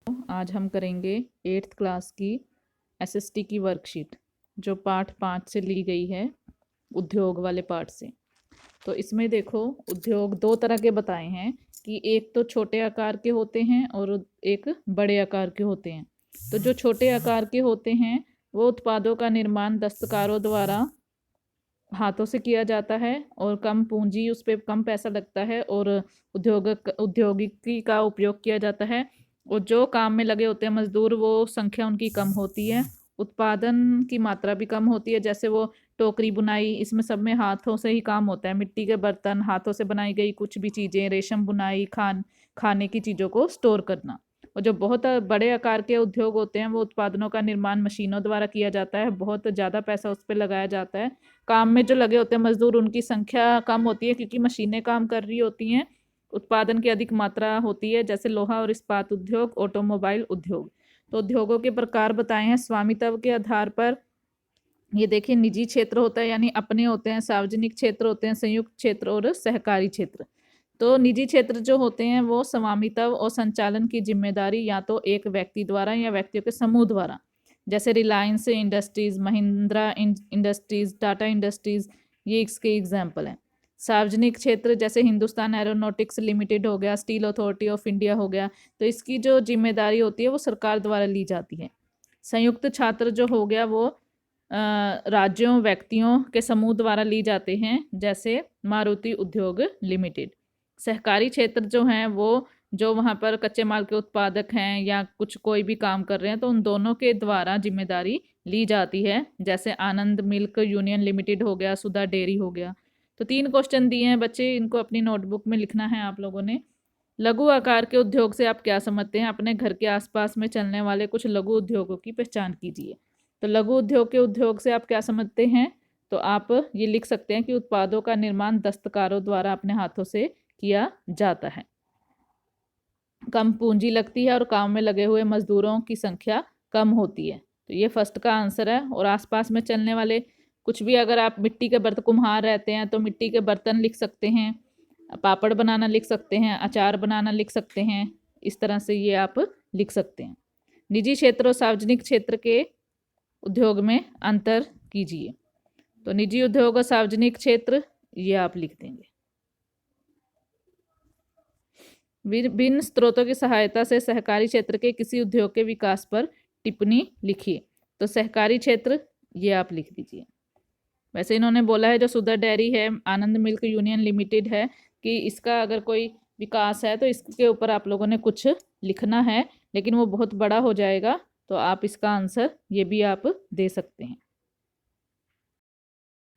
आज हम करेंगे 8th क्लास की एसएसटी की वर्कशीट जो पाठ 5 से ली गई है, उद्योग वाले पार्ट से। तो इसमें देखो, उद्योग दो तरह के बताए हैं कि एक तो छोटे आकार के होते हैं और एक बड़े आकार के होते हैं। तो जो छोटे आकार के होते हैं वो उत्पादों का निर्माण दस्तकारों द्वारा हाथों से किया जाता है और कम पूंजी, उस पर कम पैसा लगता है और औद्योगिकी का उपयोग किया जाता है। और जो काम में लगे होते हैं मजदूर, वो संख्या उनकी कम होती है, उत्पादन की मात्रा भी कम होती है। जैसे वो टोकरी बुनाई, इसमें सब में हाथों से ही काम होता है। मिट्टी के बर्तन, हाथों से बनाई गई कुछ भी चीज़ें, रेशम बुनाई, खाने की चीज़ों को स्टोर करना। और जो बहुत बड़े आकार के उद्योग होते हैं वो उत्पादनों का निर्माण मशीनों द्वारा किया जाता है, बहुत ज़्यादा पैसा उस पर लगाया जाता है। काम में जो लगे होते हैं मजदूर, उनकी संख्या कम होती है क्योंकि मशीनें काम कर रही होती हैं। उत्पादन की अधिक मात्रा होती है, जैसे लोहा और इस्पात उद्योग, ऑटोमोबाइल उद्योग। तो उद्योगों के प्रकार बताए हैं स्वामित्व के आधार पर। ये देखिए, निजी क्षेत्र होता है यानी अपने होते हैं, सार्वजनिक क्षेत्र होते हैं, संयुक्त क्षेत्र और सहकारी क्षेत्र। तो निजी क्षेत्र जो होते हैं वो स्वामित्व और संचालन की जिम्मेदारी या तो एक व्यक्ति द्वारा या व्यक्तियों के समूह द्वारा, जैसे Reliance industries, Mahindra industries, Tata industries, ये इसके एग्जाम्पल हैं। सार्वजनिक क्षेत्र जैसे हिंदुस्तान एरोनॉटिक्स लिमिटेड हो गया, स्टील अथॉरिटी ऑफ इंडिया हो गया, तो इसकी जो जिम्मेदारी होती है वो सरकार द्वारा ली जाती है। संयुक्त छात्र जो हो गया वो राज्यों, व्यक्तियों के समूह द्वारा ली जाते हैं, जैसे मारुति उद्योग लिमिटेड। सहकारी क्षेत्र जो हैं वो जो वहाँ पर कच्चे माल के उत्पादक हैं या कुछ कोई भी काम कर रहे हैं, तो उन दोनों के द्वारा जिम्मेदारी ली जाती है, जैसे आनंद मिल्क यूनियन लिमिटेड हो गया, सुधा डेयरी हो गया। तो 3 क्वेश्चन दिए हैं बच्चे, इनको अपनी नोटबुक में लिखना है आप लोगों ने। लघु आकार के उद्योग से आप क्या समझते हैं? अपने घर के आसपास में चलने वाले कुछ लघु उद्योगों की पहचान कीजिए। तो लघु उद्योग के उद्योग से आप क्या समझते हैं? तो आप ये लिख सकते हैं कि उत्पादों का निर्माण दस्तकारों द्वारा अपने हाथों से किया जाता है, कम पूंजी लगती है और काम में लगे हुए मजदूरों की संख्या कम होती है। तो ये फर्स्ट का आंसर है। और आसपास में चलने वाले कुछ भी, अगर आप मिट्टी के बर्तन, कुम्हार रहते हैं तो मिट्टी के बर्तन लिख सकते हैं, पापड़ बनाना लिख सकते हैं, अचार बनाना लिख सकते हैं। इस तरह से ये आप लिख सकते हैं। निजी क्षेत्र और सार्वजनिक क्षेत्र के उद्योग में अंतर कीजिए। तो निजी उद्योग और सार्वजनिक क्षेत्र ये आप लिख देंगे। विभिन्न स्रोतों की सहायता से सहकारी क्षेत्र के किसी उद्योग के विकास पर टिप्पणी लिखिए। तो सहकारी क्षेत्र ये आप लिख दीजिए। वैसे इन्होंने बोला है जो सुधा डेयरी है, आनंद मिल्क यूनियन लिमिटेड है, कि इसका अगर कोई विकास है तो इसके ऊपर आप लोगों ने कुछ लिखना है, लेकिन वो बहुत बड़ा हो जाएगा, तो आप इसका आंसर ये भी आप दे सकते हैं।